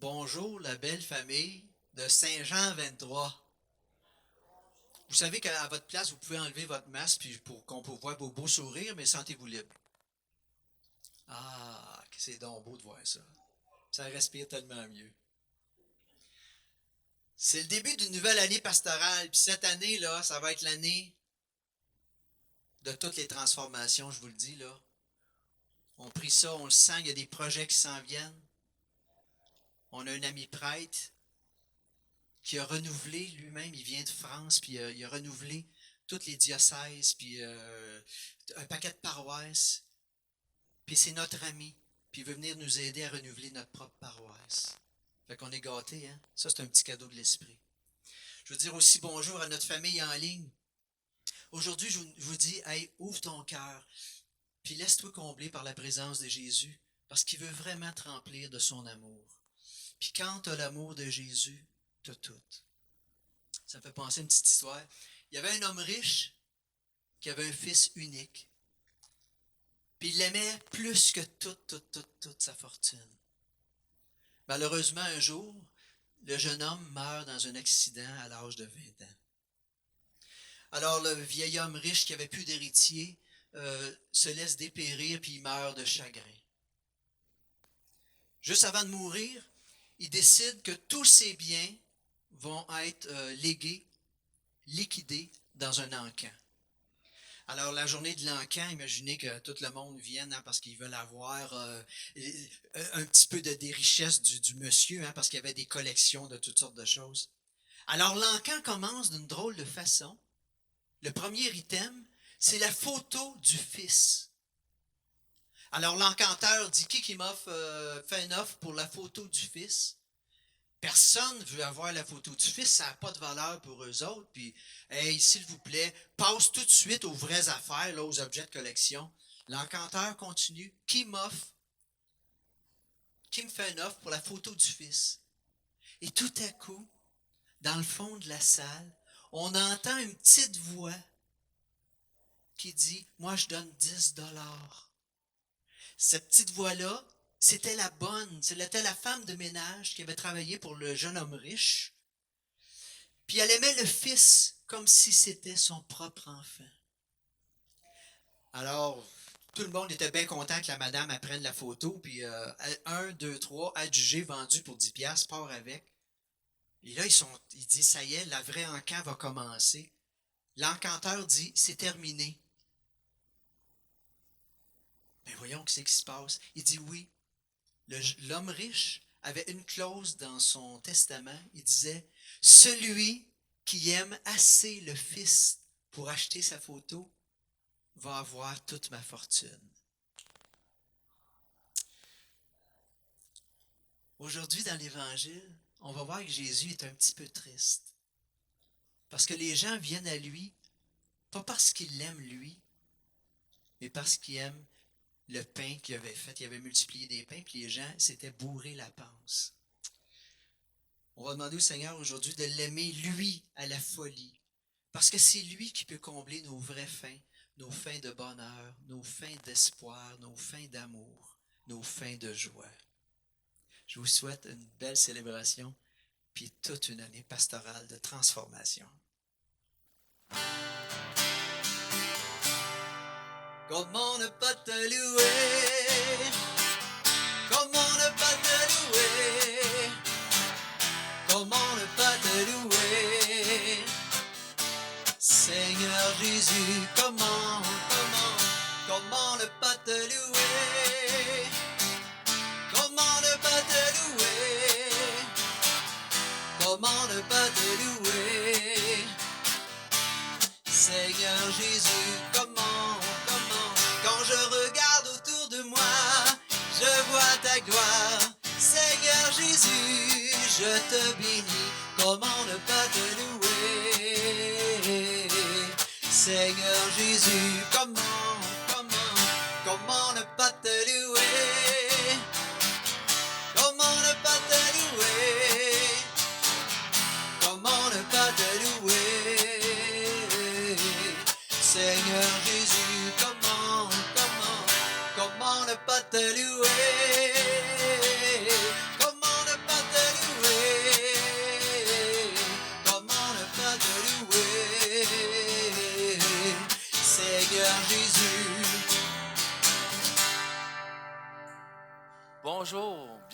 Bonjour, la belle famille de Saint-Jean 23. Vous savez qu'à votre place, vous pouvez enlever votre masque puis pour qu'on puisse voir vos beaux sourires, mais sentez-vous libre. Ah, que c'est donc beau de voir ça. Ça respire tellement mieux. C'est le début d'une nouvelle année pastorale, puis cette année, là, ça va être l'année de toutes les transformations, je vous le dis, là. On prie ça, on le sent, il y a des projets qui s'en viennent. On a un ami prêtre qui a renouvelé lui-même, il vient de France, puis il a renouvelé tous les diocèses, puis un paquet de paroisses, puis c'est notre ami, puis il veut venir nous aider à renouveler notre propre paroisse. Fait qu'on est gâtés, hein? Ça, c'est un petit cadeau de l'esprit. Je veux dire aussi bonjour à notre famille en ligne. Aujourd'hui, je vous dis, hey, ouvre ton cœur, puis laisse-toi combler par la présence de Jésus, parce qu'il veut vraiment te remplir de son amour. Puis quand tu as l'amour de Jésus, tu as tout. Ça me fait penser à une petite histoire. Il y avait un homme riche qui avait un fils unique. Puis il l'aimait plus que toute sa fortune. Malheureusement, un jour, le jeune homme meurt dans un accident à l'âge de 20 ans. Alors le vieil homme riche qui avait plus d'héritier se laisse dépérir puis il meurt de chagrin. Juste avant de mourir, il décide que tous ses biens vont être légués, liquidés dans un encan. Alors, la journée de l'encan, imaginez que tout le monde vienne hein, parce qu'ils veulent avoir un petit peu des richesses du monsieur, hein, parce qu'il y avait des collections de toutes sortes de choses. Alors, l'encan commence d'une drôle de façon. Le premier item, c'est la photo du fils. Alors, l'encanteur dit qui m'offre fait une offre pour la photo du fils. Personne ne veut avoir la photo du fils, ça n'a pas de valeur pour eux autres. Puis, hey, s'il vous plaît, passe tout de suite aux vraies affaires, là, aux objets de collection. L'encanteur continue. Qui me fait une offre pour la photo du fils? Et tout à coup, dans le fond de la salle, on entend une petite voix qui dit, moi je donne 10 $. Cette petite voix-là, c'était la bonne, c'était la femme de ménage qui avait travaillé pour le jeune homme riche. Puis elle aimait le fils comme si c'était son propre enfant. Alors, tout le monde était bien content que la madame prenne la photo, puis 1, 2, 3, adjugé, vendu pour 10$, part avec. Et là, ils disent, ça y est, la vraie encan va commencer. L'encanteur dit, c'est terminé. Mais voyons ce qui se passe. Il dit oui. L'homme riche avait une clause dans son testament. Il disait, celui qui aime assez le fils pour acheter sa photo va avoir toute ma fortune. Aujourd'hui, dans l'Évangile, on va voir que Jésus est un petit peu triste. Parce que les gens viennent à lui, pas parce qu'ils l'aiment lui, mais parce qu'ils aiment le pain qu'il avait fait. Il avait multiplié des pains, puis les gens s'étaient bourrés la panse. On va demander au Seigneur aujourd'hui de l'aimer, lui, à la folie. Parce que c'est lui qui peut combler nos vraies fins, nos fins de bonheur, nos fins d'espoir, nos fins d'amour, nos fins de joie. Je vous souhaite une belle célébration, puis toute une année pastorale de transformation. Comment ne pas te louer? Comment ne pas te louer? Comment ne pas te louer? Seigneur Jésus, comment ne pas te louer? Comment ne pas te louer? Comment ne pas te louer? Seigneur Jésus, comment, quand je regarde autour de moi, je vois ta gloire. Seigneur Jésus, je te bénis, comment ne pas te louer? Seigneur Jésus, comment ne pas te louer? Comment ne pas te louer? Comment ne pas te louer? Seigneur Jésus, comment ne pas te louer? Comment ne pas te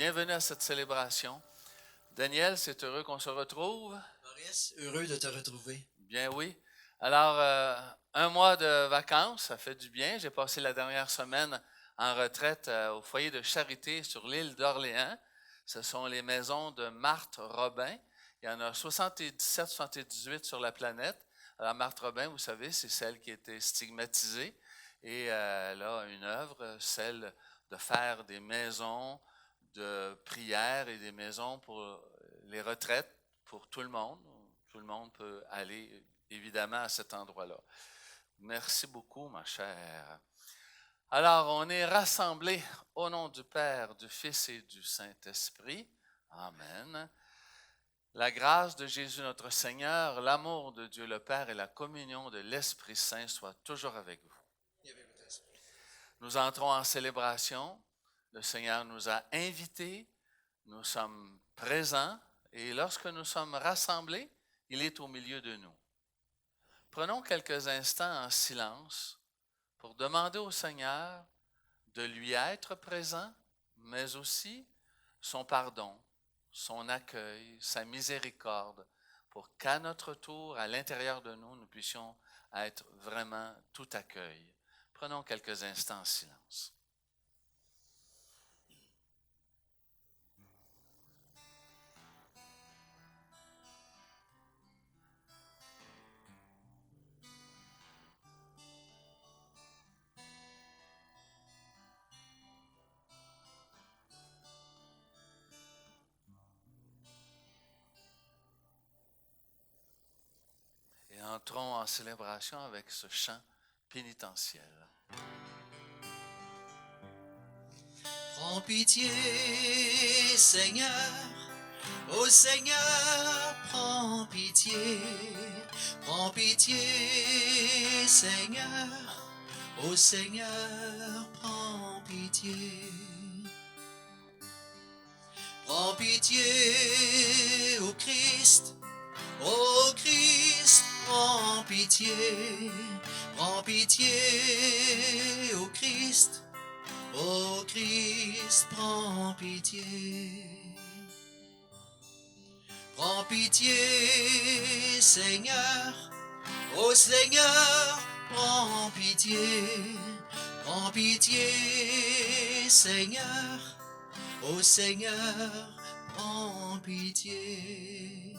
bienvenue à cette célébration. Daniel, c'est heureux qu'on se retrouve. Maurice, heureux de te retrouver. Bien oui. Alors, un mois de vacances, ça fait du bien. J'ai passé la dernière semaine en retraite au foyer de charité sur l'île d'Orléans. Ce sont les maisons de Marthe Robin. Il y en a 77-78 sur la planète. Alors, Marthe Robin, vous savez, c'est celle qui a été stigmatisée. Et elle a une œuvre, celle de faire des maisons de prière et des maisons pour les retraites pour tout le monde. Tout le monde peut aller évidemment à cet endroit-là. Merci beaucoup, ma chère. Alors, on est rassemblés au nom du Père, du Fils et du Saint-Esprit. Amen. La grâce de Jésus notre Seigneur, l'amour de Dieu le Père et la communion de l'Esprit Saint soient toujours avec vous. Nous entrons en célébration. Le Seigneur nous a invités. Nous sommes présents. Et lorsque nous sommes rassemblés, il est au milieu de nous. Prenons quelques instants en silence pour demander au Seigneur de lui être présent, mais aussi son pardon, son accueil, sa miséricorde, pour qu'à notre tour, à l'intérieur de nous, nous puissions être vraiment tout accueil. Prenons quelques instants en silence. Et entrons en célébration avec ce chant pénitentiel. Prends pitié, Seigneur, ô Seigneur, prends pitié, Seigneur, ô Seigneur, prends pitié. Prends pitié, ô Christ, prends pitié, ô Christ, prends pitié. Prends pitié, Seigneur, ô Seigneur, prends pitié, Seigneur, ô Seigneur, prends pitié.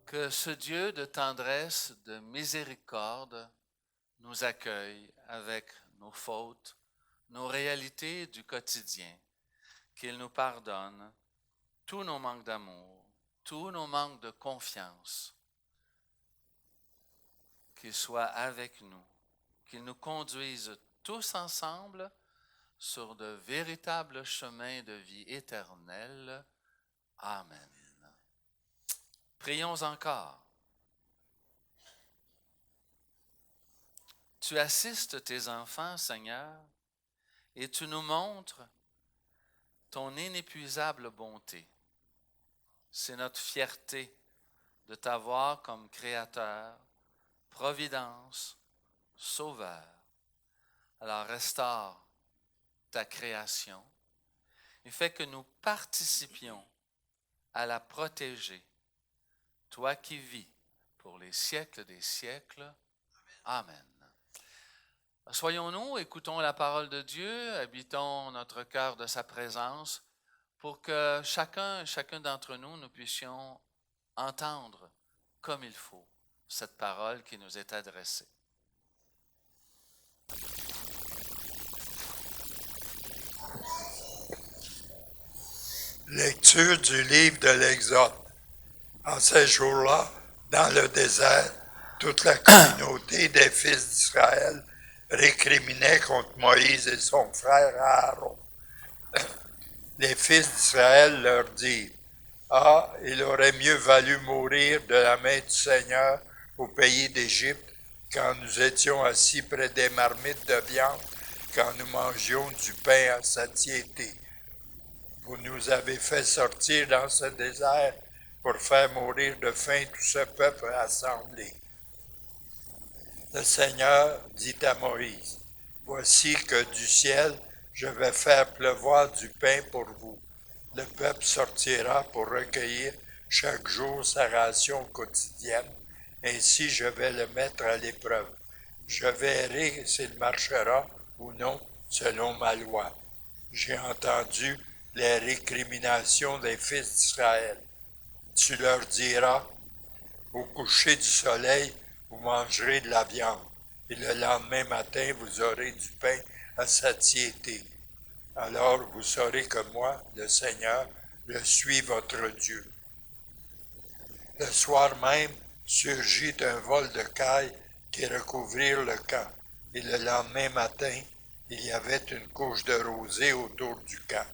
Que ce Dieu de tendresse, de miséricorde, nous accueille avec nos fautes, nos réalités du quotidien, qu'il nous pardonne tous nos manques d'amour, tous nos manques de confiance, qu'il soit avec nous, qu'il nous conduise tous ensemble sur de véritables chemins de vie éternelle. Amen. Prions encore. Tu assistes tes enfants, Seigneur, et tu nous montres ton inépuisable bonté. C'est notre fierté de t'avoir comme Créateur, Providence, Sauveur. Alors restaure ta création et fais que nous participions à la protéger, toi qui vis pour les siècles des siècles. Amen. Soyons-nous, écoutons la parole de Dieu, habitons notre cœur de sa présence pour que chacun d'entre nous, nous puissions entendre comme il faut cette parole qui nous est adressée. Lecture du livre de l'Exode. En ces jours-là, dans le désert, toute la communauté des fils d'Israël récriminait contre Moïse et son frère Aaron. Les fils d'Israël leur dirent: « Ah, il aurait mieux valu mourir de la main du Seigneur au pays d'Égypte, quand nous étions assis près des marmites de viande, quand nous mangions du pain à satiété. Vous nous avez fait sortir dans ce désert pour faire mourir de faim tout ce peuple assemblé. » Le Seigneur dit à Moïse: « Voici que du ciel, je vais faire pleuvoir du pain pour vous. Le peuple sortira pour recueillir chaque jour sa ration quotidienne. Ainsi, je vais le mettre à l'épreuve. Je verrai s'il marchera ou non selon ma loi. J'ai entendu les récriminations des fils d'Israël. Tu leur diras, au coucher du soleil, vous mangerez de la viande, et le lendemain matin, vous aurez du pain à satiété. Alors vous saurez que moi, le Seigneur, je suis votre Dieu. Le soir même surgit un vol de cailles qui recouvrirent le camp, et le lendemain matin, il y avait une couche de rosée autour du camp.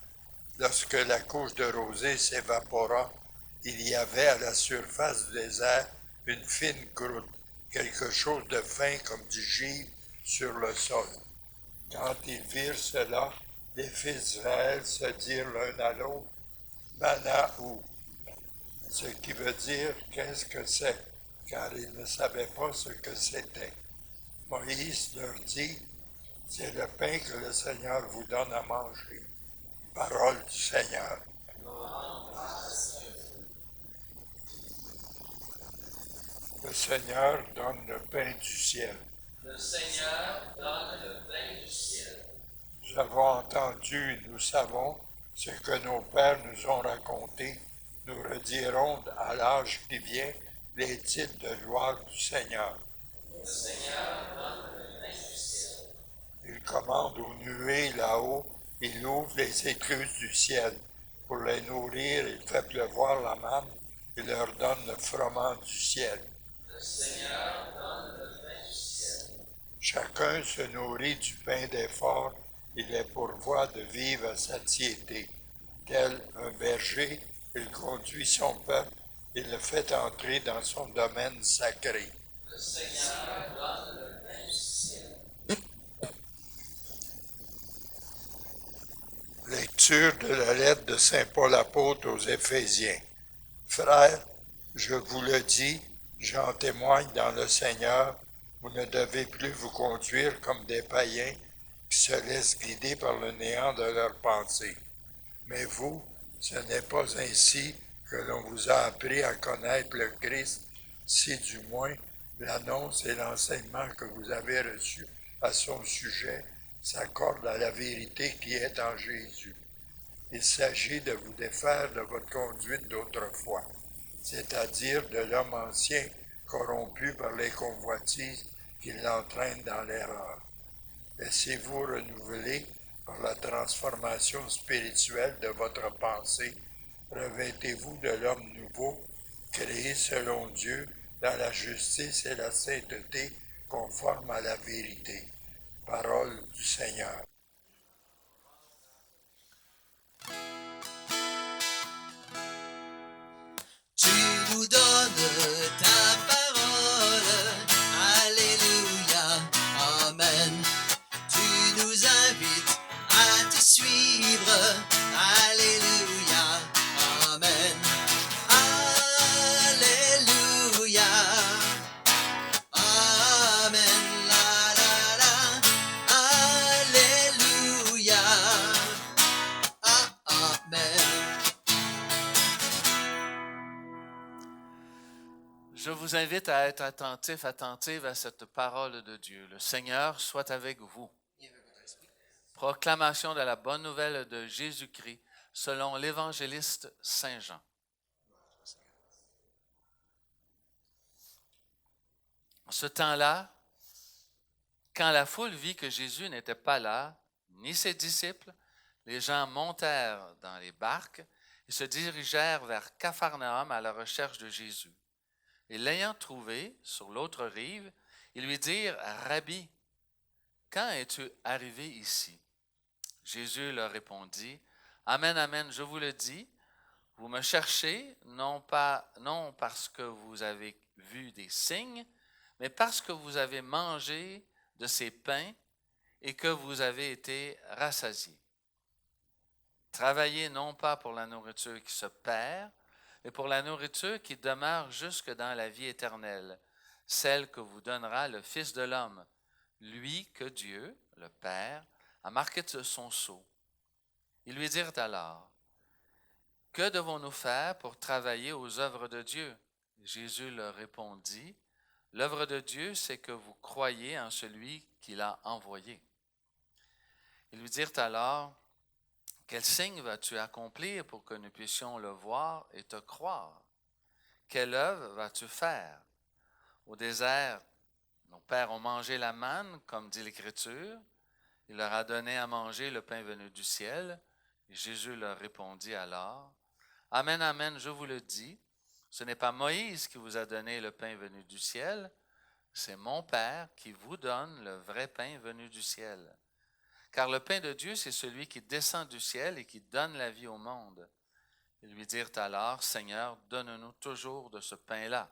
Lorsque la couche de rosée s'évapora, il y avait à la surface du désert une fine croûte, quelque chose de fin comme du givre sur le sol. Quand ils virent cela, les fils d'Israël se dirent l'un à l'autre, Manaou, ce qui veut dire qu'est-ce que c'est, car ils ne savaient pas ce que c'était. Moïse leur dit, c'est le pain que le Seigneur vous donne à manger. Parole du Seigneur. Le Seigneur donne le pain du ciel. Le Seigneur donne le pain du ciel. Nous avons entendu et nous savons ce que nos pères nous ont raconté. Nous redirons à l'âge qui vient les titres de gloire du Seigneur. Le Seigneur donne le pain du ciel. Il commande aux nuées là-haut, il ouvre les écluses du ciel. Pour les nourrir, il fait pleuvoir la manne, il leur donne le froment du ciel. Le Seigneur donne le pain du ciel. Chacun se nourrit du pain d'effort, il les pourvoit de vivre à satiété. Tel un berger, il conduit son peuple, il le fait entrer dans son domaine sacré. Le Seigneur donne le pain du ciel. Lecture de la lettre de Saint Paul apôtre aux Éphésiens. Frères, je vous le dis, j'en témoigne dans le Seigneur, vous ne devez plus vous conduire comme des païens qui se laissent guider par le néant de leurs pensées. Mais vous, ce n'est pas ainsi que l'on vous a appris à connaître le Christ, si du moins l'annonce et l'enseignement que vous avez reçus à son sujet s'accordent à la vérité qui est en Jésus. Il s'agit de vous défaire de votre conduite d'autrefois, c'est-à-dire de l'homme ancien corrompu par les convoitises qui l'entraînent dans l'erreur. Laissez-vous renouveler par la transformation spirituelle de votre pensée. Revêtez-vous de l'homme nouveau, créé selon Dieu, dans la justice et la sainteté conforme à la vérité. Parole du Seigneur. Tu nous donnes ta parole, Alléluia, Amen. Tu nous invites à te suivre, Alléluia, Amen. Alléluia, Amen, la la la, Alléluia, Amen. Je vous invite à être attentive à cette parole de Dieu. Le Seigneur soit avec vous. Proclamation de la bonne nouvelle de Jésus-Christ selon l'évangéliste Saint Jean. En ce temps-là, quand la foule vit que Jésus n'était pas là, ni ses disciples, les gens montèrent dans les barques et se dirigèrent vers Capharnaüm à la recherche de Jésus. Et l'ayant trouvé sur l'autre rive, ils lui dirent, « Rabbi, quand es-tu arrivé ici? » Jésus leur répondit, « Amen, amen, je vous le dis, vous me cherchez non parce que vous avez vu des signes, mais parce que vous avez mangé de ces pains et que vous avez été rassasiés. Travaillez non pas pour la nourriture qui se perd, mais pour la nourriture qui demeure jusque dans la vie éternelle, celle que vous donnera le Fils de l'homme, lui que Dieu, le Père, à marquer de son sceau. Ils lui dirent alors, « Que devons-nous faire pour travailler aux œuvres de Dieu? » Jésus leur répondit, « L'œuvre de Dieu, c'est que vous croyez en celui qui l'a envoyé. » Ils lui dirent alors, « Quel signe vas-tu accomplir pour que nous puissions le voir et te croire? Quelle œuvre vas-tu faire? Au désert, nos pères ont mangé la manne, comme dit l'Écriture. Il leur a donné à manger le pain venu du ciel. » Et Jésus leur répondit alors, « Amen, amen, je vous le dis, ce n'est pas Moïse qui vous a donné le pain venu du ciel, c'est mon Père qui vous donne le vrai pain venu du ciel. Car le pain de Dieu, c'est celui qui descend du ciel et qui donne la vie au monde. » Ils lui dirent alors, « Seigneur, donne-nous toujours de ce pain-là. »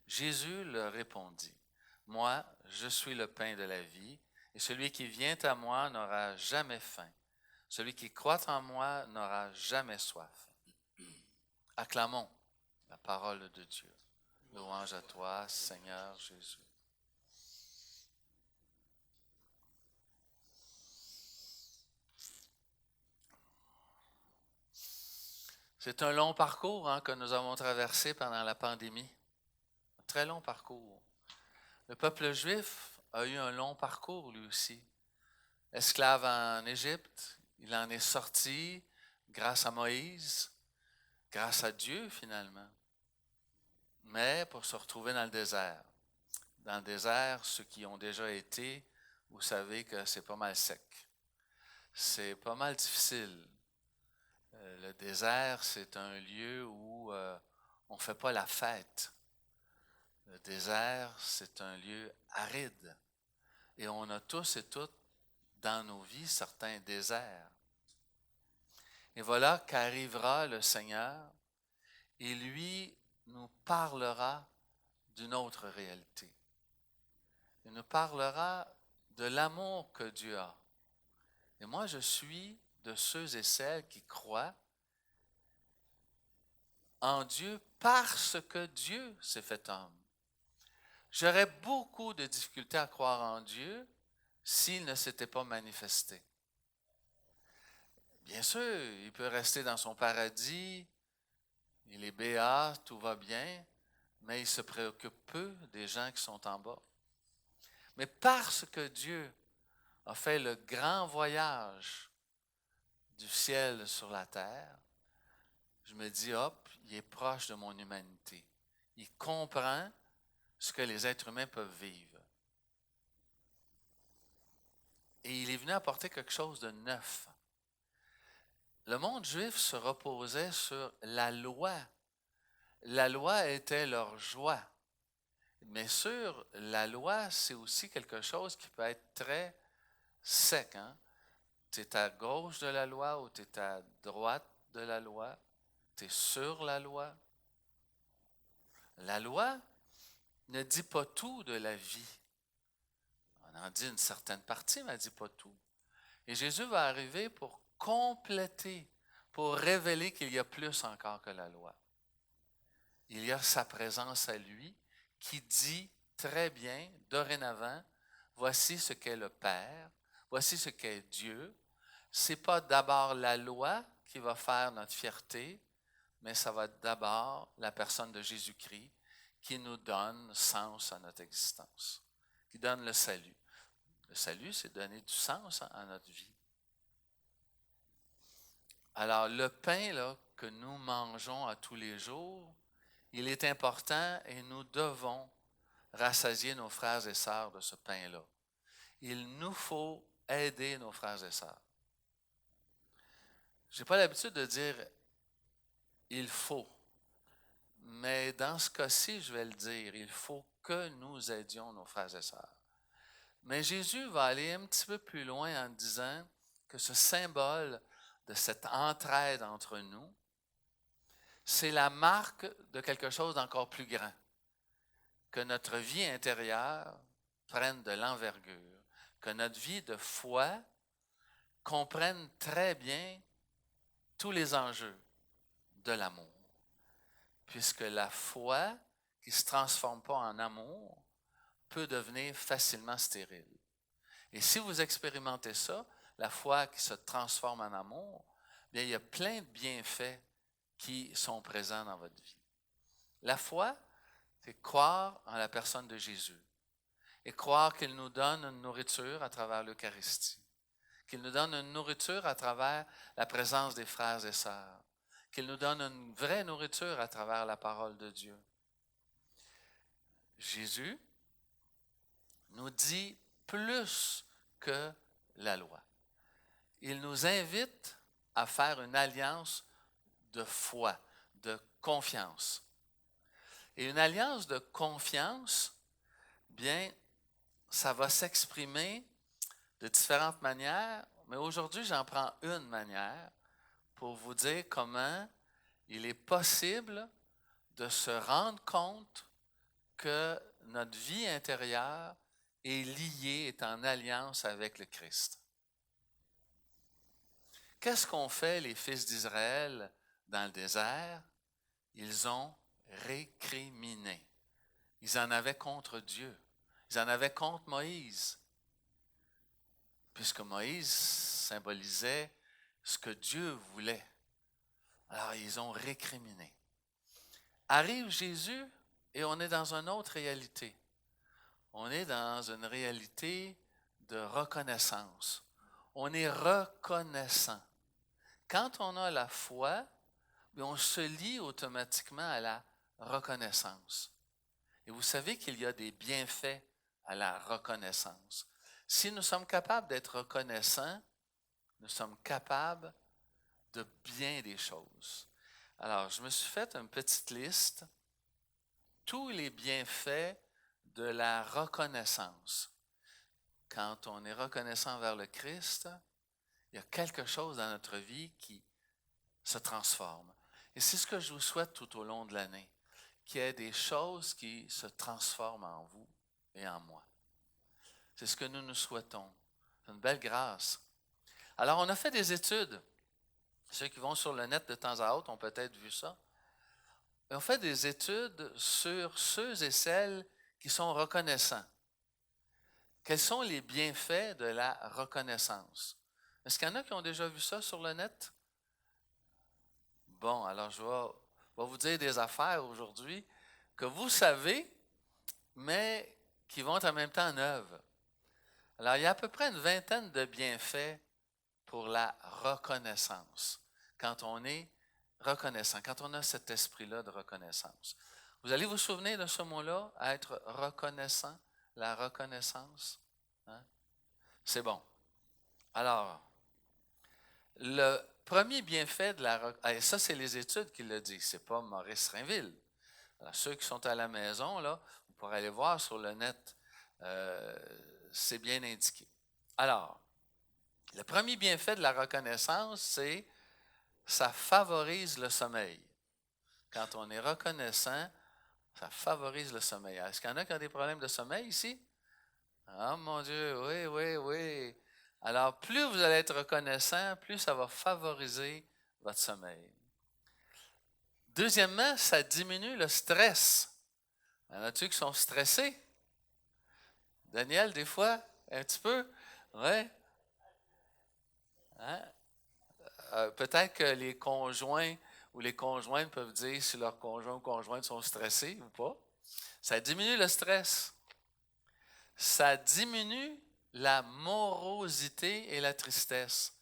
Jésus leur répondit, « Moi, je suis le pain de la vie, et celui qui vient à moi n'aura jamais faim. Celui qui croit en moi n'aura jamais soif. » Acclamons la parole de Dieu. Louange à toi, Seigneur Jésus. C'est un long parcours que nous avons traversé pendant la pandémie. Un très long parcours. Le peuple juif a eu un long parcours lui aussi. Esclave en Égypte, il en est sorti grâce à Moïse, grâce à Dieu finalement. Mais pour se retrouver dans le désert. Dans le désert, ceux qui ont déjà été, vous savez que c'est pas mal sec. C'est pas mal difficile. Le désert, c'est un lieu où on ne fait pas la fête. Le désert, c'est un lieu aride. Et on a tous et toutes dans nos vies certains déserts. Et voilà qu'arrivera le Seigneur et lui nous parlera d'une autre réalité. Il nous parlera de l'amour que Dieu a. Et moi, je suis de ceux et celles qui croient en Dieu parce que Dieu s'est fait homme. J'aurais beaucoup de difficultés à croire en Dieu s'il ne s'était pas manifesté. Bien sûr, il peut rester dans son paradis, il est béat, tout va bien, mais il se préoccupe peu des gens qui sont en bas. Mais parce que Dieu a fait le grand voyage du ciel sur la terre, je me dis, hop, il est proche de mon humanité. Il comprend ce que les êtres humains peuvent vivre. Et il est venu apporter quelque chose de neuf. Le monde juif se reposait sur la loi. La loi était leur joie. Mais sur la loi, c'est aussi quelque chose qui peut être très sec. Tu es à gauche de la loi ou tu es à droite de la loi. Tu es sur la loi. La loi ne dit pas tout de la vie. On en dit une certaine partie, mais elle ne dit pas tout. Et Jésus va arriver pour compléter, pour révéler qu'il y a plus encore que la loi. Il y a sa présence à lui qui dit très bien, dorénavant, voici ce qu'est le Père, voici ce qu'est Dieu. Ce n'est pas d'abord la loi qui va faire notre fierté, mais ça va être d'abord la personne de Jésus-Christ qui nous donne sens à notre existence, qui donne le salut. Le salut, c'est donner du sens à notre vie. Alors, le pain là, que nous mangeons à tous les jours, il est important et nous devons rassasier nos frères et sœurs de ce pain-là. Il nous faut aider nos frères et sœurs. Je n'ai pas l'habitude de dire « il faut », mais dans ce cas-ci, je vais le dire, il faut que nous aidions nos frères et sœurs. Mais Jésus va aller un petit peu plus loin en disant que ce symbole de cette entraide entre nous, c'est la marque de quelque chose d'encore plus grand. Que notre vie intérieure prenne de l'envergure, que notre vie de foi comprenne très bien tous les enjeux de l'amour. Puisque la foi qui ne se transforme pas en amour peut devenir facilement stérile. Et si vous expérimentez ça, la foi qui se transforme en amour, bien, il y a plein de bienfaits qui sont présents dans votre vie. La foi, c'est croire en la personne de Jésus et croire qu'il nous donne une nourriture à travers l'Eucharistie, qu'il nous donne une nourriture à travers la présence des frères et sœurs, qu'il nous donne une vraie nourriture à travers la parole de Dieu. Jésus nous dit plus que la loi. Il nous invite à faire une alliance de foi, de confiance. Et une alliance de confiance, bien, ça va s'exprimer de différentes manières, mais aujourd'hui, j'en prends une manière pour vous dire comment il est possible de se rendre compte que notre vie intérieure est liée, est en alliance avec le Christ. Qu'est-ce qu'ont fait les fils d'Israël dans le désert? Ils ont récriminé. Ils en avaient contre Dieu. Ils en avaient contre Moïse. Puisque Moïse symbolisait ce que Dieu voulait. Alors, ils ont récriminé. Arrive Jésus et on est dans une autre réalité. On est dans une réalité de reconnaissance. On est reconnaissant. Quand on a la foi, on se lie automatiquement à la reconnaissance. Et vous savez qu'il y a des bienfaits à la reconnaissance. Si nous sommes capables d'être reconnaissants, nous sommes capables de bien des choses. Alors, je me suis fait une petite liste, tous les bienfaits de la reconnaissance. Quand on est reconnaissant vers le Christ, il y a quelque chose dans notre vie qui se transforme. Et c'est ce que je vous souhaite tout au long de l'année, qu'il y ait des choses qui se transforment en vous et en moi. C'est ce que nous nous souhaitons. C'est une belle grâce. Alors, on a fait des études. Ceux qui vont sur le net de temps à autre ont peut-être vu ça. On fait des études sur ceux et celles qui sont reconnaissants. Quels sont les bienfaits de la reconnaissance? Est-ce qu'il y en a qui ont déjà vu ça sur le net? Bon, alors je vais vous dire des affaires aujourd'hui que vous savez, mais qui vont être en même temps en œuvre. Alors, il y a à peu près une vingtaine de bienfaits pour la reconnaissance. Quand on est reconnaissant, quand on a cet esprit-là de reconnaissance. Vous allez vous souvenir de ce mot-là, être reconnaissant, la reconnaissance? Hein? C'est bon. Alors, le premier bienfait de la reconnaissance, ça c'est les études qui le disent, c'est pas Maurice Rainville. Alors, ceux qui sont à la maison, là, vous pourrez aller voir sur le net, c'est bien indiqué. Alors, le premier bienfait de la reconnaissance, c'est ça favorise le sommeil. Quand on est reconnaissant, ça favorise le sommeil. Est-ce qu'il y en a qui ont des problèmes de sommeil ici? Ah, mon Dieu, oui, oui, oui. Alors, plus vous allez être reconnaissant, plus ça va favoriser votre sommeil. Deuxièmement, ça diminue le stress. Il y en a-tu qui sont stressés? Daniel, des fois, un petit peu? Oui. Hein? Peut-être que les conjoints ou les conjointes peuvent dire si leurs conjoints ou conjointes sont stressés ou pas. Ça diminue le stress. Ça diminue la morosité et la tristesse.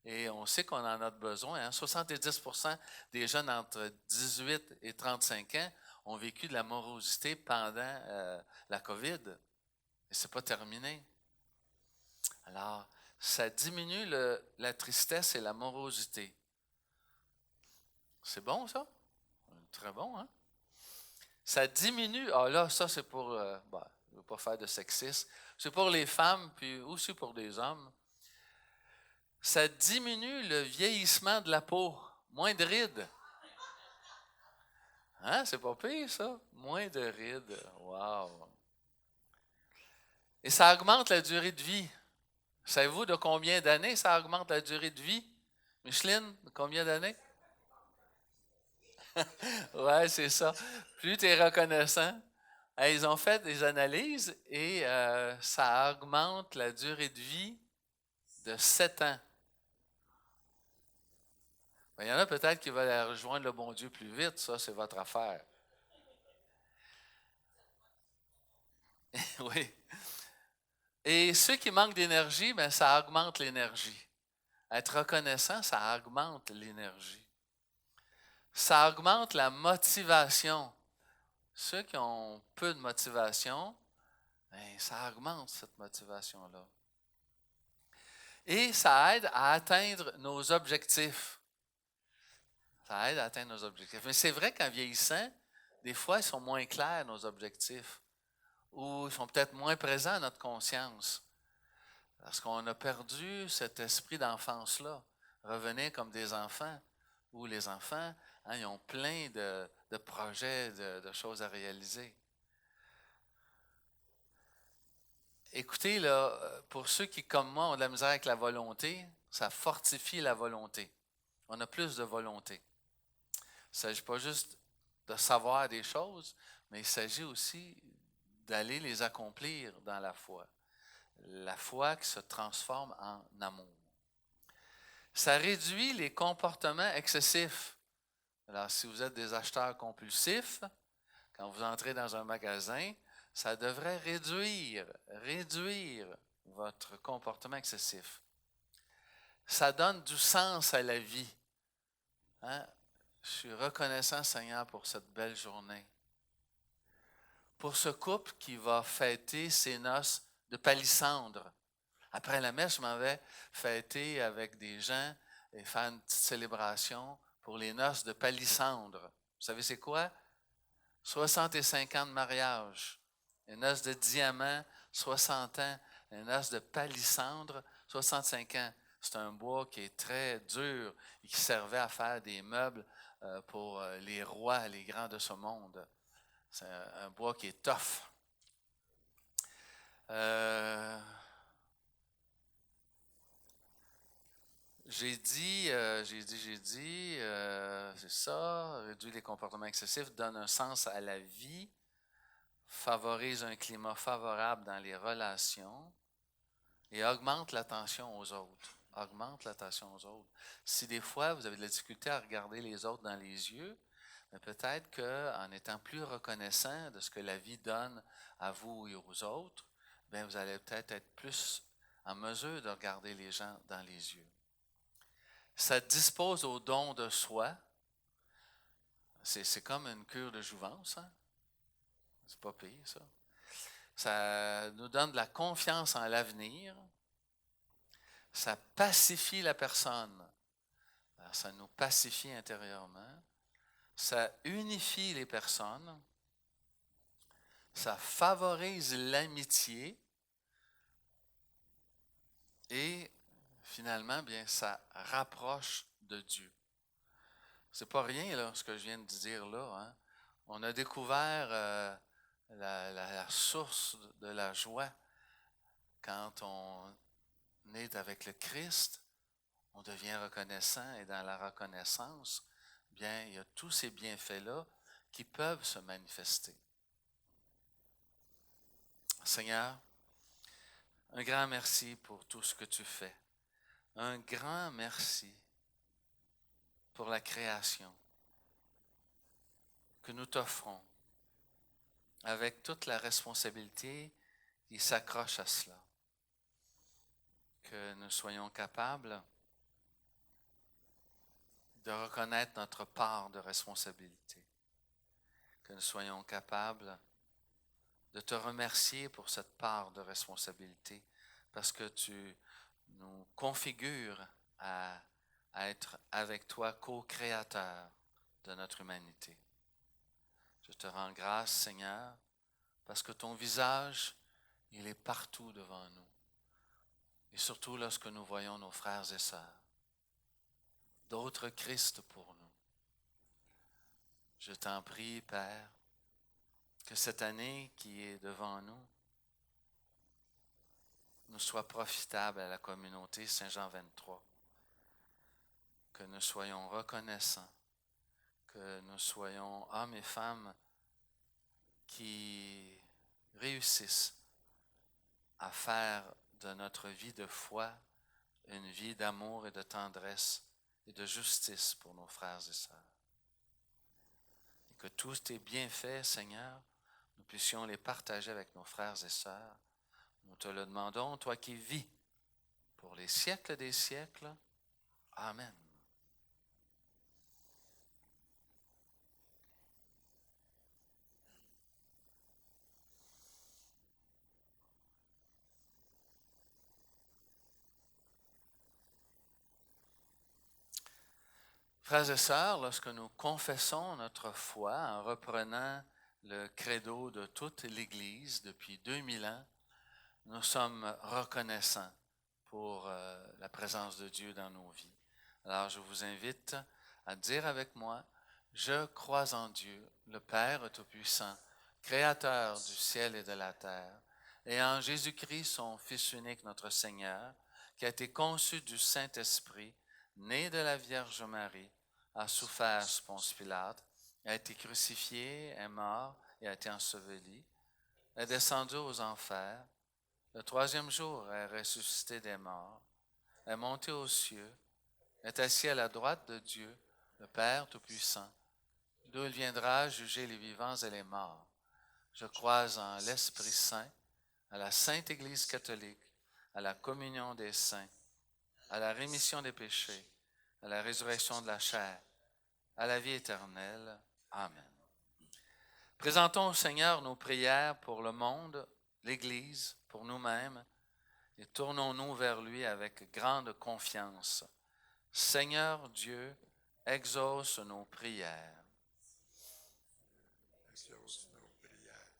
Et on sait qu'on en a besoin. Hein? 70% des jeunes entre 18 et 35 ans ont vécu de la morosité pendant la COVID. Et ce n'est pas terminé. Alors, ça diminue la tristesse et la morosité. C'est bon, ça? Très bon, hein? Ça diminue... Ah là, ça, c'est pour... je ne veux pas faire de sexisme. C'est pour les femmes, puis aussi pour des hommes. Ça diminue le vieillissement de la peau. Moins de rides. Hein? C'est pas pire, ça? Moins de rides. Wow! Et ça augmente la durée de vie. Savez-vous de combien d'années ça augmente la durée de vie? Micheline, de combien d'années? Oui, c'est ça. Plus tu es reconnaissant, Ils ont fait des analyses et ça augmente la durée de vie de 7 ans. Il y en a peut-être qui veulent rejoindre le bon Dieu plus vite, ça c'est votre affaire. Oui. Et ceux qui manquent d'énergie, bien, ça augmente l'énergie. Être reconnaissant, ça augmente l'énergie. Ça augmente la motivation. Ceux qui ont peu de motivation, bien, ça augmente cette motivation-là. Et ça aide à atteindre nos objectifs. Ça aide à atteindre nos objectifs. Mais c'est vrai qu'en vieillissant, des fois, ils sont moins clairs, nos objectifs. Ou ils sont peut-être moins présents à notre conscience. Parce qu'on a perdu cet esprit d'enfance-là. Revenir comme des enfants, où les enfants, ils ont plein de projets, de choses à réaliser. Écoutez, là, pour ceux qui, comme moi, ont de la misère avec la volonté, ça fortifie la volonté. On a plus de volonté. Il ne s'agit pas juste de savoir des choses, mais il s'agit aussi d'aller les accomplir dans la foi. La foi qui se transforme en amour. Ça réduit les comportements excessifs. Alors, si vous êtes des acheteurs compulsifs, quand vous entrez dans un magasin, ça devrait réduire votre comportement excessif. Ça donne du sens à la vie. Hein? Je suis reconnaissant, Seigneur, pour cette belle journée. Pour ce couple qui va fêter ses noces de palissandre. Après la messe, je m'en vais fêter avec des gens et faire une petite célébration pour les noces de palissandre. Vous savez c'est quoi? 65 ans de mariage. Les noces de diamant, 60 ans. Les noces de palissandre, 65 ans. C'est un bois qui est très dur et qui servait à faire des meubles pour les rois, les grands de ce monde. C'est un bois qui est tough. J'ai dit, c'est ça, réduire les comportements excessifs, donne un sens à la vie, favorise un climat favorable dans les relations et augmente l'attention aux autres. Augmente l'attention aux autres. Si des fois vous avez de la difficulté à regarder les autres dans les yeux, mais peut-être qu'en étant plus reconnaissant de ce que la vie donne à vous et aux autres, bien, vous allez peut-être être plus en mesure de regarder les gens dans les yeux. Ça dispose au don de soi. C'est comme une cure de jouvence. Hein? C'est pas pire, ça. Ça nous donne de la confiance en l'avenir. Ça pacifie la personne. Alors, ça nous pacifie intérieurement. Ça unifie les personnes. Ça favorise l'amitié. Et finalement, bien, ça rapproche de Dieu. C'est pas rien là, ce que je viens de dire là. Hein? On a découvert la source de la joie quand on est avec le Christ. On devient reconnaissant et dans la reconnaissance, bien, il y a tous ces bienfaits-là qui peuvent se manifester. Seigneur, un grand merci pour tout ce que tu fais. Un grand merci pour la création que nous t'offrons avec toute la responsabilité qui s'accroche à cela. Que nous soyons capables de reconnaître notre part de responsabilité. Que nous soyons capables de te remercier pour cette part de responsabilité parce que tu nous configures à être avec toi co-créateur de notre humanité. Je te rends grâce, Seigneur, parce que ton visage, il est partout devant nous. Et surtout lorsque nous voyons nos frères et sœurs. D'autres Christ pour nous. Je t'en prie, Père, que cette année qui est devant nous nous soit profitable à la communauté Saint-Jean 23. Que nous soyons reconnaissants, que nous soyons hommes et femmes qui réussissent à faire de notre vie de foi une vie d'amour et de tendresse et de justice pour nos frères et sœurs. Et que tous tes bienfaits, Seigneur, nous puissions les partager avec nos frères et sœurs. Nous te le demandons, toi qui vis pour les siècles des siècles. Amen. Frères et sœurs, lorsque nous confessons notre foi en reprenant le credo de toute l'Église depuis 2000 ans, nous sommes reconnaissants pour la présence de Dieu dans nos vies. Alors je vous invite à dire avec moi, je crois en Dieu, le Père Tout-Puissant, Créateur du ciel et de la terre, et en Jésus-Christ, son Fils unique, notre Seigneur, qui a été conçu du Saint-Esprit, né de la Vierge Marie, a souffert sous Ponce Pilate, a été crucifié, est mort et a été enseveli, est descendu aux enfers. Le troisième jour est ressuscité des morts, est monté aux cieux, est assis à la droite de Dieu, le Père Tout-Puissant, d'où il viendra juger les vivants et les morts. Je crois en l'Esprit Saint, à la Sainte Église catholique, à la communion des saints, à la rémission des péchés, à la résurrection de la chair, à la vie éternelle. Amen. Présentons au Seigneur nos prières pour le monde, l'Église, pour nous-mêmes, et tournons-nous vers lui avec grande confiance. Seigneur Dieu, exauce nos prières. Exauce nos prières.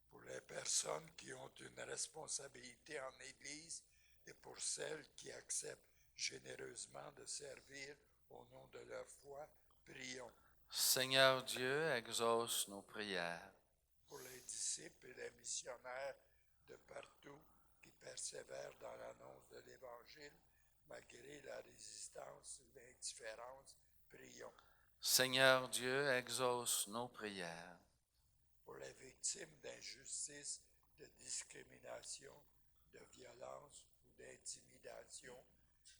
Pour les personnes qui ont une responsabilité en Église et pour celles qui acceptent généreusement de servir au nom de leur foi, prions. Seigneur Dieu, exauce nos prières. Pour les disciples et les missionnaires de partout qui persévèrent dans l'annonce de l'Évangile, malgré la résistance ou l'indifférence, prions. Seigneur Dieu, exauce nos prières. Pour les victimes d'injustice, de discrimination, de violence ou d'intimidation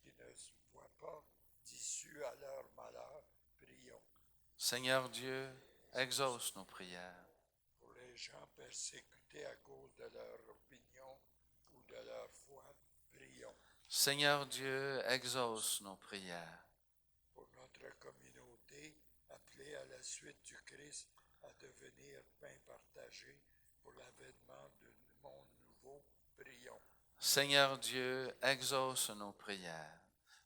qui ne voient pas d'issue à leur malheur, prions. Seigneur Dieu, exauce nos prières. Pour les gens persécutés à cause de leur opinion ou de leur foi, prions. Seigneur Dieu, exauce nos prières. Pour notre communauté, appelée à la suite du Christ à devenir pain partagé pour l'avènement d'un monde nouveau, prions. Seigneur Dieu, exauce nos prières.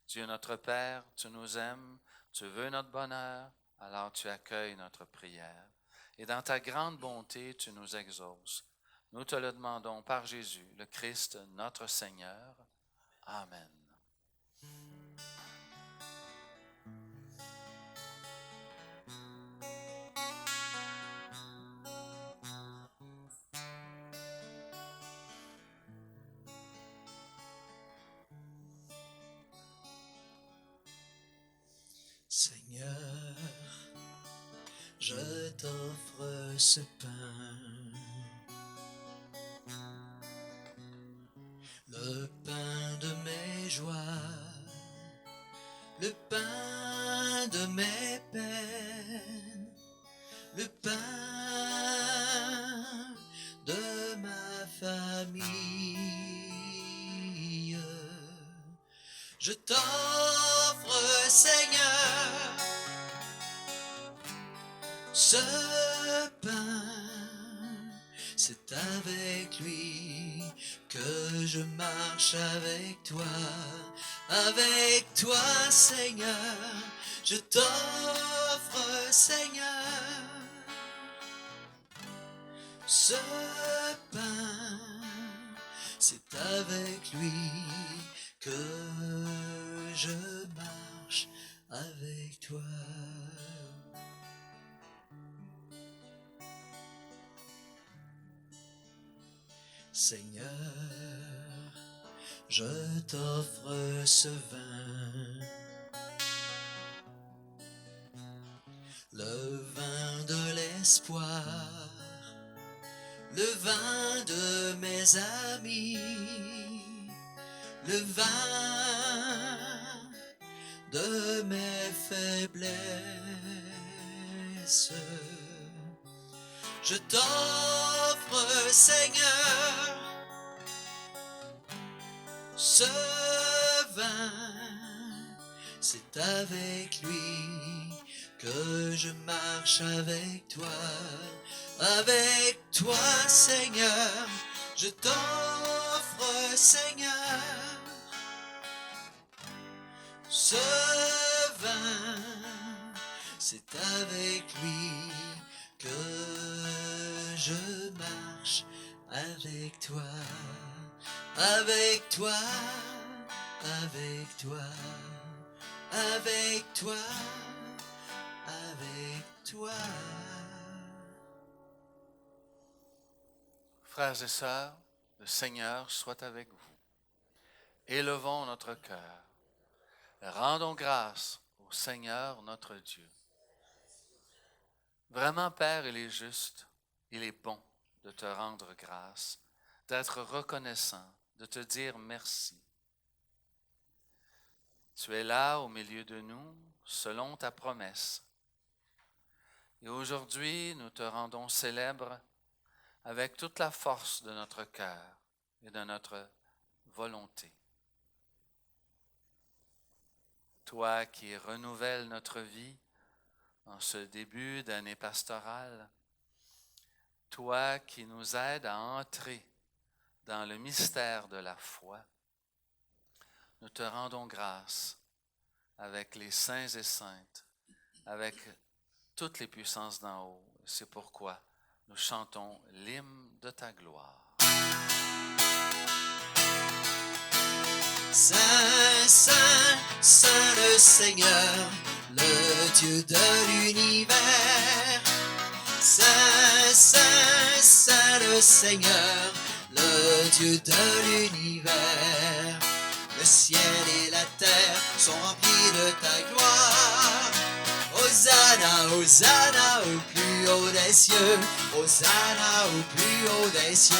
Dieu notre Père, tu nous aimes, tu veux notre bonheur, alors tu accueilles notre prière. Et dans ta grande bonté, tu nous exauces. Nous te le demandons par Jésus, le Christ, notre Seigneur. Amen. Seigneur, je t'offre ce pain, le pain de mes joies, le pain de mes peines, le pain de ma famille. Je t'offre, Seigneur, ce pain, c'est avec lui que je marche avec toi, Seigneur. Je t'offre, Seigneur, ce pain, c'est avec lui que je marche avec toi. Seigneur, je t'offre ce vin, le vin de l'espoir, le vin de mes amis, le vin de mes faiblesses. Je t'offre, Seigneur, ce vin, c'est avec lui que je marche avec toi, Seigneur. Je t'offre, Seigneur, ce vin, c'est avec lui que je marche avec toi, avec toi, avec toi, avec toi, avec toi. Frères et sœurs, le Seigneur soit avec vous. Élevons notre cœur. Rendons grâce au Seigneur notre Dieu. Vraiment, Père, il est juste, il est bon de te rendre grâce, d'être reconnaissant, de te dire merci. Tu es là au milieu de nous, selon ta promesse. Et aujourd'hui, nous te rendons célèbre avec toute la force de notre cœur et de notre volonté. Toi qui renouvelles notre vie en ce début d'année pastorale, toi qui nous aides à entrer dans le mystère de la foi, nous te rendons grâce avec les saints et saintes, avec toutes les puissances d'en haut. C'est pourquoi nous chantons l'hymne de ta gloire. Saint, Saint, Saint le Seigneur, le Dieu de l'univers. Saint, Saint, Saint le Seigneur, le Dieu de l'univers. Le ciel et la terre sont remplis de ta gloire. Hosanna, Hosanna au plus haut des cieux. Hosanna au plus haut des cieux.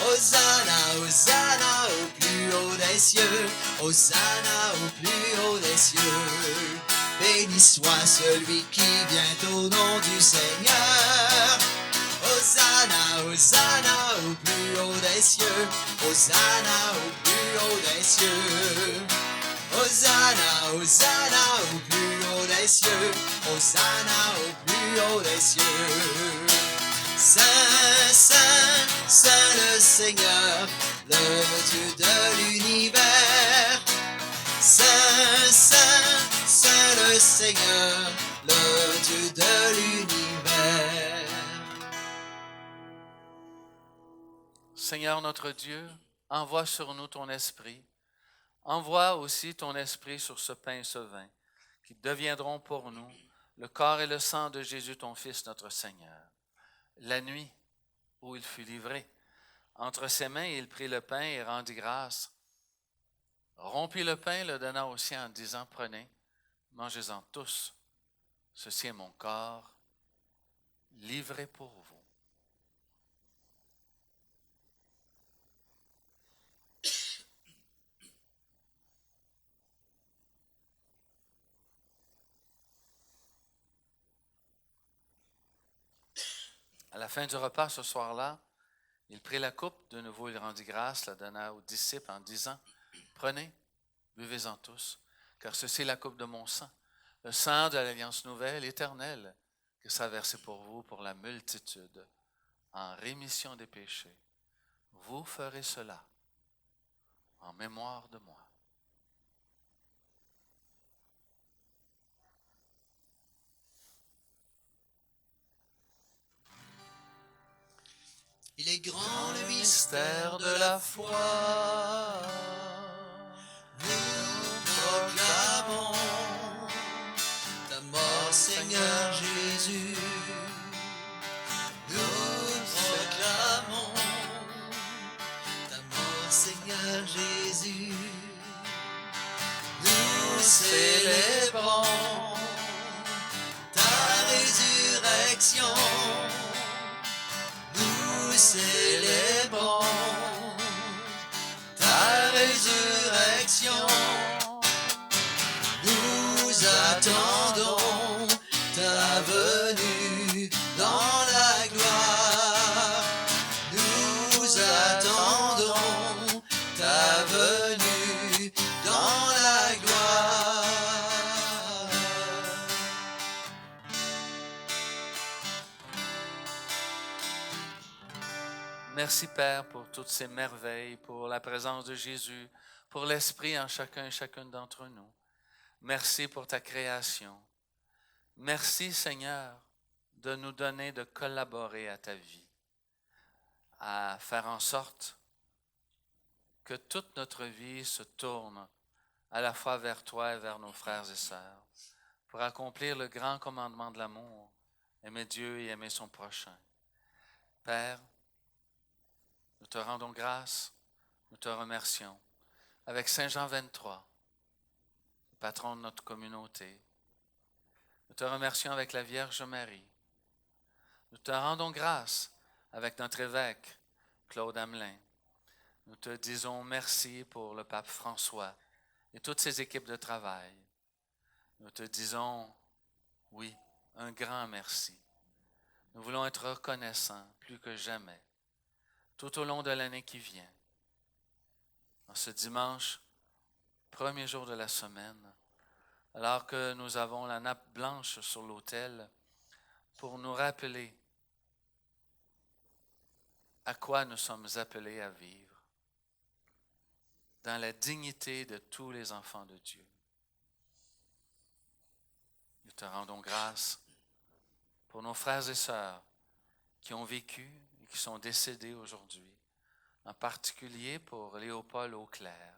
Hosanna, Hosanna au plus haut des cieux. Hosanna au plus haut des cieux. Béni soit celui qui vient au nom du Seigneur. Hosanna, Hosanna au plus haut des cieux. Hosanna au plus haut des cieux. Hosanna, Hosanna au plus haut des cieux. Hosanna au plus haut des cieux. Saint, Saint, Saint le Seigneur, le Dieu de l'univers. Saint, Saint, Saint le Seigneur, le Dieu de l'univers. Seigneur notre Dieu, envoie sur nous ton esprit. Envoie aussi ton esprit sur ce pain et ce vin, qui deviendront pour nous le corps et le sang de Jésus, ton Fils, notre Seigneur. La nuit où il fut livré, entre ses mains, il prit le pain et rendit grâce. Rompit le pain, le donna aux siens en disant, prenez, mangez-en tous. Ceci est mon corps, livré pour vous. À la fin du repas ce soir-là, il prit la coupe, de nouveau il rendit grâce, la donna aux disciples en disant, prenez, buvez-en tous, car ceci est la coupe de mon sang, le sang de l'alliance nouvelle, éternelle, qui sera versé pour vous pour la multitude, en rémission des péchés. Vous ferez cela en mémoire de moi. Il est grand le Mystère de la foi, Nous proclamons ta mort, Seigneur Jésus. Nous proclamons ta mort, Seigneur Jésus. Nous célébrons ta résurrection. Nous célébrons ta résurrection. Nous attendons ta venue dans la gloire. Nous attendons ta venue dans la gloire. Merci Père pour toutes ces merveilles, pour la présence de Jésus, pour l'Esprit en chacun et chacune d'entre nous. Merci pour ta création. Merci Seigneur de nous donner de collaborer à ta vie, à faire en sorte que toute notre vie se tourne à la fois vers toi et vers nos frères et sœurs, pour accomplir le grand commandement de l'amour, aimer Dieu et aimer son prochain. Père, nous te rendons grâce, nous te remercions. Avec Saint Jean 23, le patron de notre communauté, nous te remercions avec la Vierge Marie. Nous te rendons grâce avec notre évêque, Claude Hamelin. Nous te disons merci pour le pape François et toutes ses équipes de travail. Nous te disons, oui, un grand merci. Nous voulons être reconnaissants plus que jamais, tout au long de l'année qui vient. En ce dimanche, premier jour de la semaine, alors que nous avons la nappe blanche sur l'autel, pour nous rappeler à quoi nous sommes appelés à vivre, dans la dignité de tous les enfants de Dieu. Nous te rendons grâce pour nos frères et sœurs qui ont vécu et qui sont décédés aujourd'hui, en particulier pour Léopold Auclair.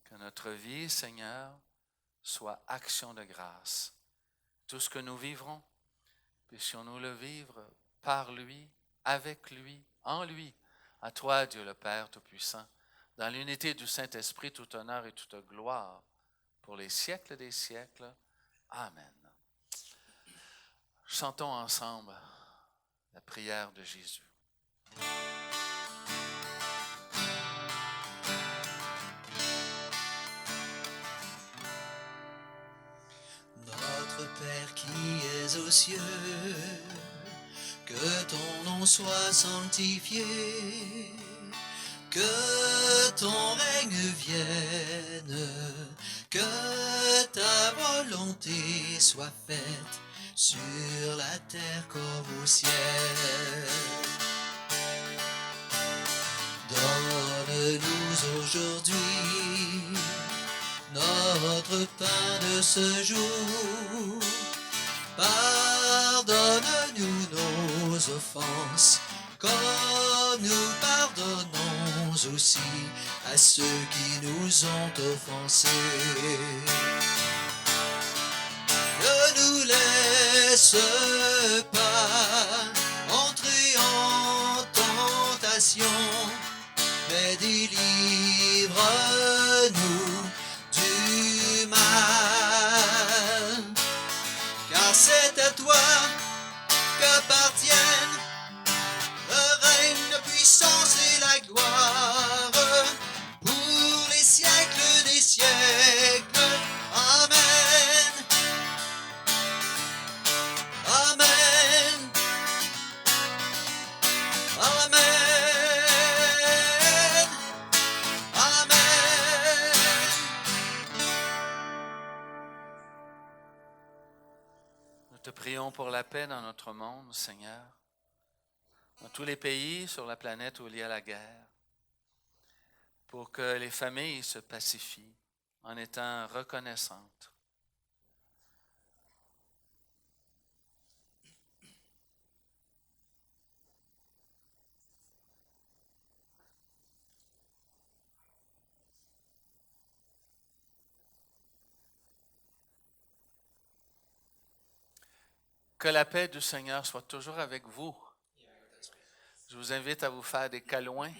Que notre vie, Seigneur, soit action de grâce. Tout ce que nous vivrons, puissions-nous le vivre par lui, avec lui, en lui. À toi, Dieu le Père Tout-Puissant, dans l'unité du Saint-Esprit, tout honneur et toute gloire, pour les siècles des siècles. Amen. Chantons ensemble la prière de Jésus. Notre Père qui es aux cieux, que ton nom soit sanctifié, que ton règne vienne, que ta volonté soit faite sur la terre comme au ciel. Donne-nous aujourd'hui notre pain de ce jour. Pardonne-nous nos offenses, comme nous pardonnons aussi à ceux qui nous ont offensés. Ne nous laisse pas entrer en tentation, mais délivre-nous du mal. Car c'est à toi qu'appartiennent le règne, la puissance et la gloire pour les siècles des siècles. Amen. Amen. Amen. Amen. Nous te prions pour la paix dans notre monde, Seigneur, dans tous les pays sur la planète où il y a la guerre, pour que les familles se pacifient en étant reconnaissantes. Que la paix du Seigneur soit toujours avec vous. Je vous invite à vous faire des câlins.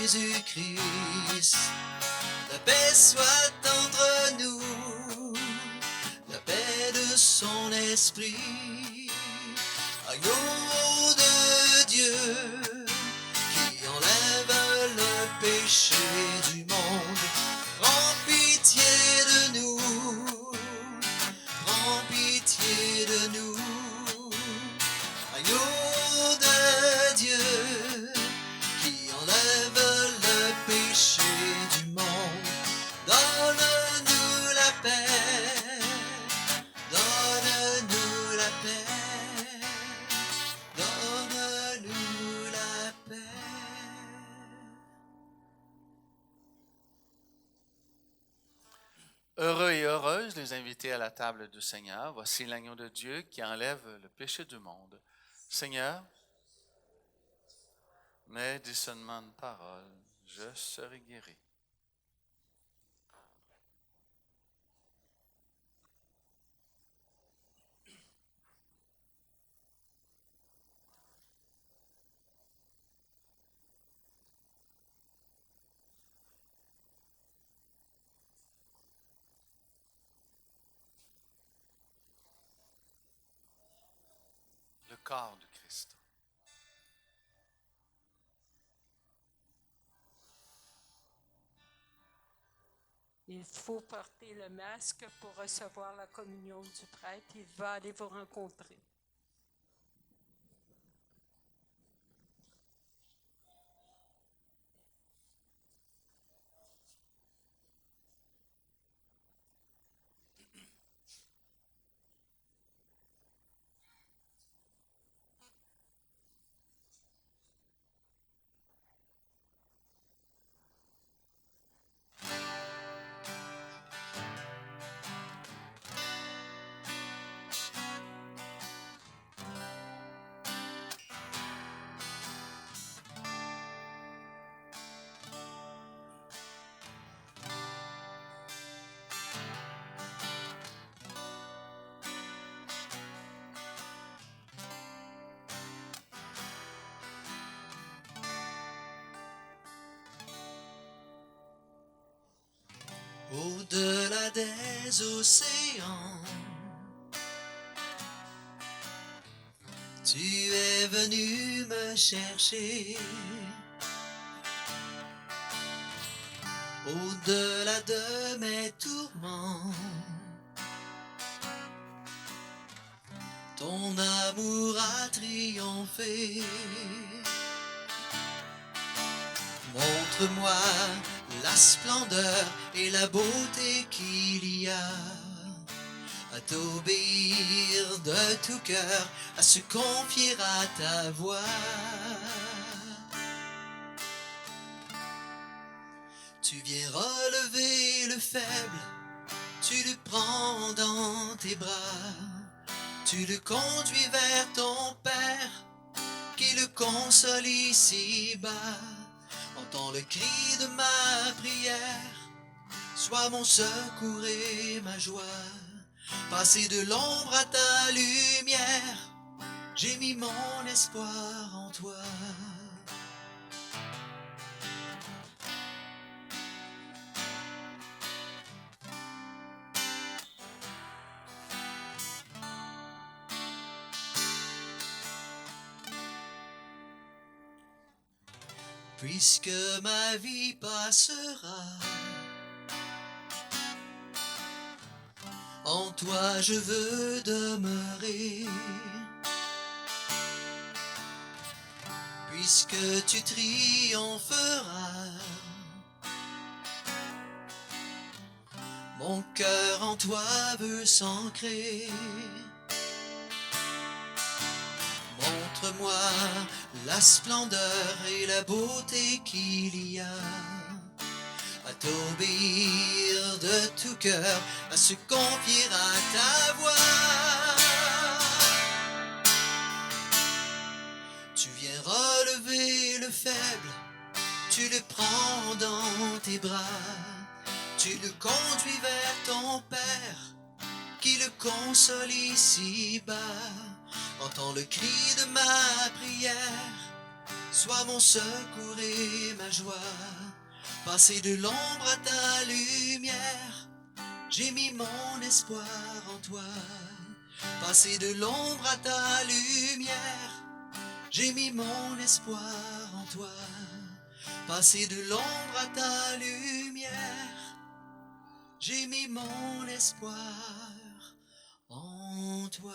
Jésus-Christ. La paix soit entre nous, la paix de son esprit. Agneau de Dieu, qui enlève le péché du monde, prends pitié de nous, prends pitié de nous. Agneau de Dieu, qui enlève le péché du monde, donne-nous la paix, donne-nous la paix, donne-nous la paix. Heureux et heureuses les invités à la table du Seigneur. Voici l'agneau de Dieu qui enlève le péché du monde. Seigneur, mais dis seulement une parole, je serai guéri. Le corps de Christ. Il faut porter le masque pour recevoir la communion du prêtre. Il va aller vous rencontrer. Au-delà des océans, tu es venu me chercher. Au-delà de mes tourments, ton amour a triomphé. Montre-moi la splendeur et la beauté qu'il y a à t'obéir de tout cœur, à se confier à ta voix. Tu viens relever le faible, tu le prends dans tes bras, tu le conduis vers ton Père, qui le console ici-bas. Entends le cri de ma prière, sois mon secours et ma joie. Passer de l'ombre à ta lumière, j'ai mis mon espoir en toi. Puisque ma vie passera, en toi je veux demeurer. Puisque tu triompheras, mon cœur en toi veut s'ancrer. Montre-moi la splendeur et la beauté qu'il y a à t'obéir de tout cœur, à se confier à ta voix. Tu viens relever le faible, tu le prends dans tes bras, tu le conduis vers ton Père, qui le console ici-bas. Entends le cri de ma prière, Sois mon secours et ma joie. Passer de l'ombre à ta lumière, j'ai mis mon espoir en toi. Passer de l'ombre à ta lumière, j'ai mis mon espoir en toi. Passer de l'ombre à ta lumière, j'ai mis mon espoir en toi.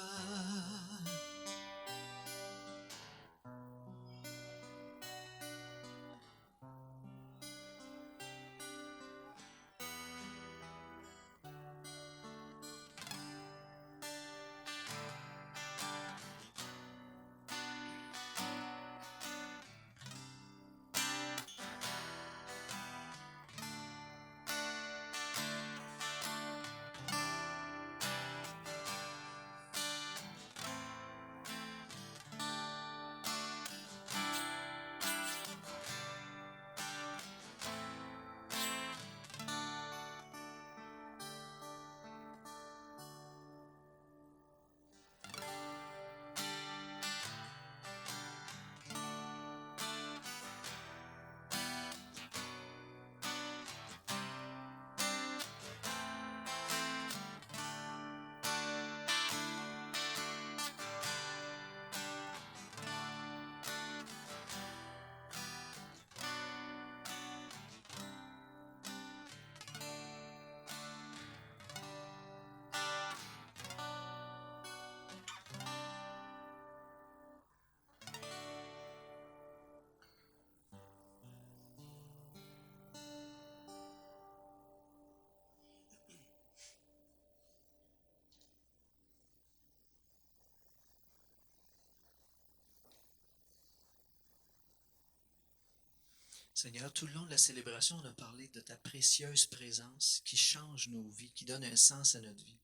Seigneur, tout le long de la célébration, on a parlé de ta précieuse présence qui change nos vies, qui donne un sens à notre vie.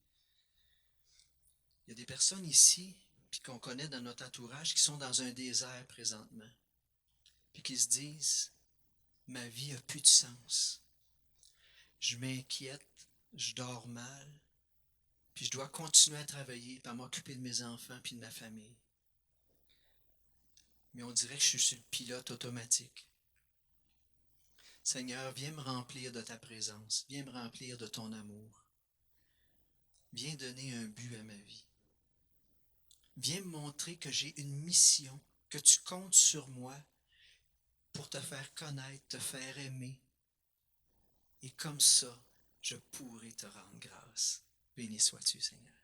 Il y a des personnes ici, puis qu'on connaît dans notre entourage, qui sont dans un désert présentement, puis qui se disent, ma vie n'a plus de sens. Je m'inquiète, je dors mal, puis je dois continuer à travailler, puis à m'occuper de mes enfants, puis de ma famille. Mais on dirait que je suis sur le pilote automatique. Seigneur, viens me remplir de ta présence, viens me remplir de ton amour. Viens donner un but à ma vie. Viens me montrer que j'ai une mission, que tu comptes sur moi pour te faire connaître, te faire aimer. Et comme ça, je pourrai te rendre grâce. Béni sois-tu, Seigneur.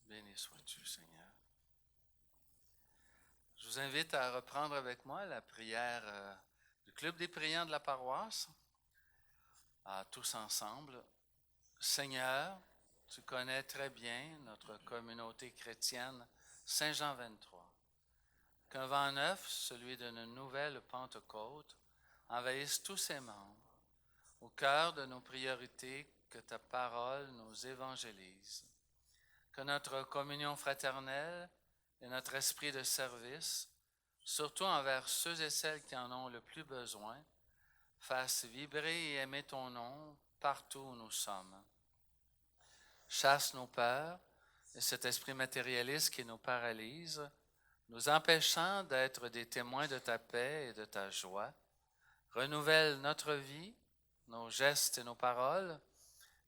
Béni sois-tu, Seigneur. Je vous invite à reprendre avec moi la prière du Club des priants de la paroisse, à tous ensemble. Seigneur, tu connais très bien notre communauté chrétienne Saint-Jean 23. Qu'un vent neuf, celui d'une nouvelle Pentecôte, envahisse tous ses membres. Au cœur de nos priorités, que ta parole nous évangélise. Que notre communion fraternelle et notre esprit de service, surtout envers ceux et celles qui en ont le plus besoin, fassent vibrer et aimer ton nom partout où nous sommes. Chasse nos peurs et cet esprit matérialiste qui nous paralyse, nous empêchant d'être des témoins de ta paix et de ta joie. Renouvelle notre vie, nos gestes et nos paroles,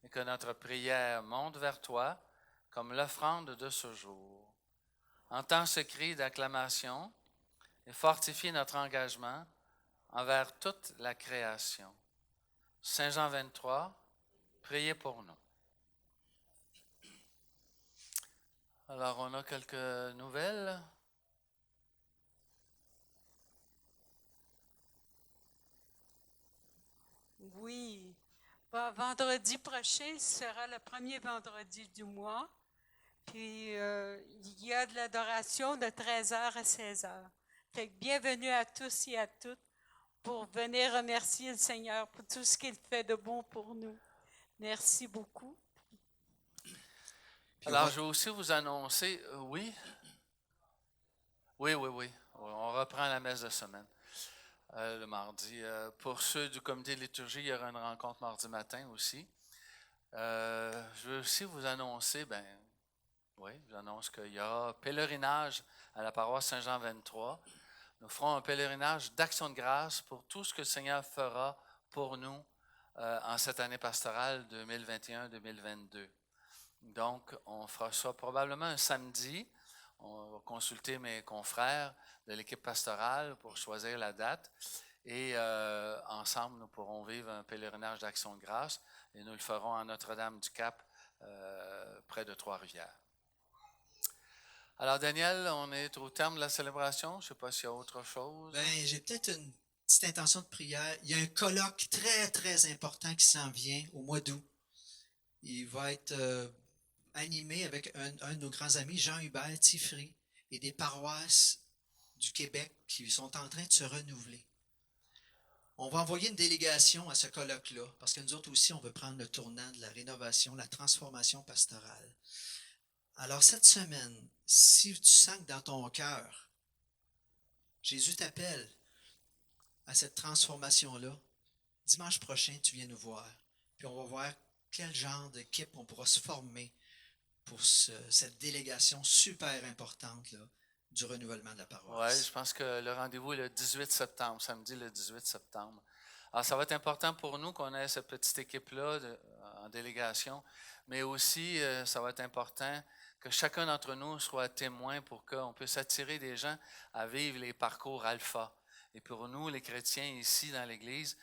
et que notre prière monte vers toi comme l'offrande de ce jour. Entends ce cri d'acclamation et fortifie notre engagement envers toute la création. Saint Jean 23, priez pour nous. Alors, on a quelques nouvelles. Oui. Vendredi prochain sera le premier vendredi du mois. Puis, il y a de l'adoration de 13h à 16h. Fait que bienvenue à tous et à toutes pour venir remercier le Seigneur pour tout ce qu'il fait de bon pour nous. Merci beaucoup. Alors, je vais aussi vous annoncer, oui. On reprend la messe de semaine le mardi. Pour ceux du comité de liturgie, il y aura une rencontre mardi matin aussi. Je veux aussi vous annoncer, j'annonce qu'il y a pèlerinage à la paroisse Saint-Jean 23. nous ferons un pèlerinage d'action de grâce pour tout ce que le Seigneur fera pour nous en cette année pastorale 2021-2022. Donc, on fera ça probablement un samedi. On va consulter mes confrères de l'équipe pastorale pour choisir la date. Et ensemble, nous pourrons vivre un pèlerinage d'action de grâce. Et nous le ferons à Notre-Dame-du-Cap, près de Trois-Rivières. Alors, Daniel, on est au terme de la célébration. Je ne sais pas s'il y a autre chose. Ben, j'ai peut-être une petite intention de prière. Il y a un colloque très, très important qui s'en vient au mois d'août. Il va être animé avec un de nos grands amis, Jean-Hubert Tifry, et des paroisses du Québec qui sont en train de se renouveler. On va envoyer une délégation à ce colloque-là, parce que nous autres aussi, on veut prendre le tournant de la rénovation, la transformation pastorale. Alors, cette semaine, si tu sens que dans ton cœur, Jésus t'appelle à cette transformation-là, dimanche prochain, tu viens nous voir. Puis on va voir quel genre d'équipe on pourra se former pour cette délégation super importante là, du renouvellement de la paroisse. Oui, je pense que le rendez-vous est le 18 septembre, samedi le 18 septembre. Alors, ça va être important pour nous qu'on ait cette petite équipe-là en délégation, mais aussi, ça va être important que chacun d'entre nous soit témoin pour qu'on puisse attirer des gens à vivre les parcours alpha. Et pour nous, les chrétiens ici dans l'Église,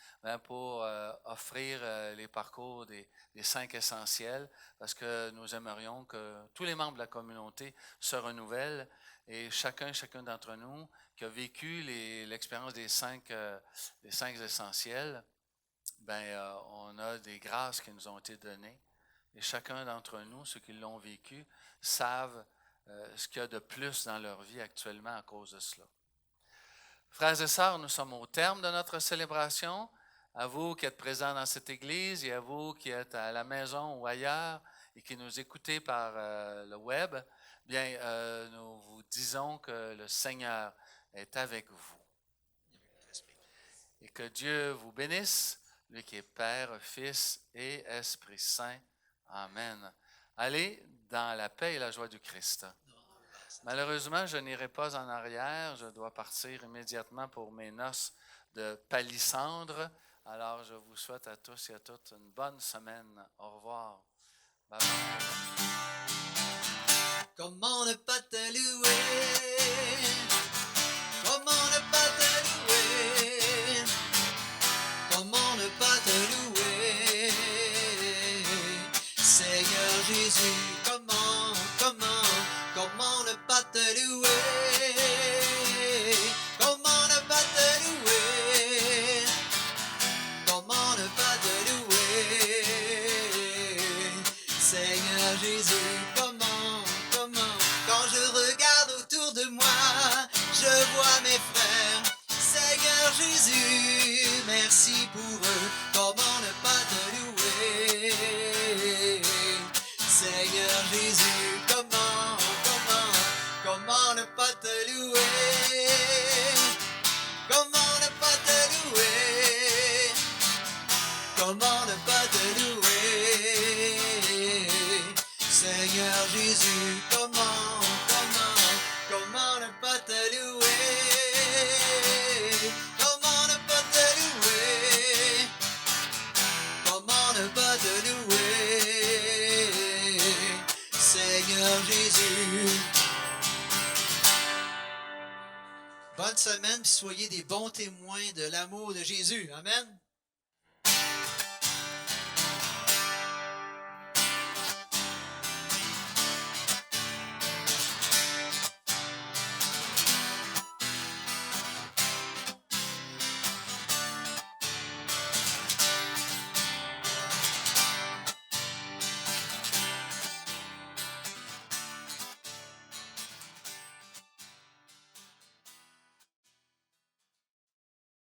pour offrir les parcours des 5 essentiels, parce que nous aimerions que tous les membres de la communauté se renouvellent et chacun d'entre nous qui a vécu l'expérience des 5 essentiels, on a des grâces qui nous ont été données. Et chacun d'entre nous, ceux qui l'ont vécu, savent ce qu'il y a de plus dans leur vie actuellement à cause de cela. Frères et sœurs, nous sommes au terme de notre célébration. À vous qui êtes présents dans cette église et à vous qui êtes à la maison ou ailleurs et qui nous écoutez par le web, nous vous disons que le Seigneur est avec vous. Et que Dieu vous bénisse, lui qui est Père, Fils et Esprit Saint. Amen. Allez dans la paix et la joie du Christ. Malheureusement, je n'irai pas en arrière. Je dois partir immédiatement pour mes noces de palissandre. Alors, je vous souhaite à tous et à toutes une bonne semaine. Au revoir. Bye bye. Comment ne pas te louer? Comment ne pas te louer? Comment ne pas te louer? Seigneur Jésus, comment ne pas te louer? Comment ne pas te louer? Comment ne pas te louer? Seigneur Jésus, comment, quand je regarde autour de moi, je vois mes frères. Seigneur Jésus, merci pour eux. Comment ne pas te louer? Seigneur Jésus, comment ne pas te louer? Comment ne pas te louer? Comment ne pas te louer? Seigneur Jésus, comment ne pas te louer? Comment ne pas te louer? Comment ne pas te louer? Seigneur Jésus. Bonne semaine, puis soyez des bons témoins de l'amour de Jésus. Amen.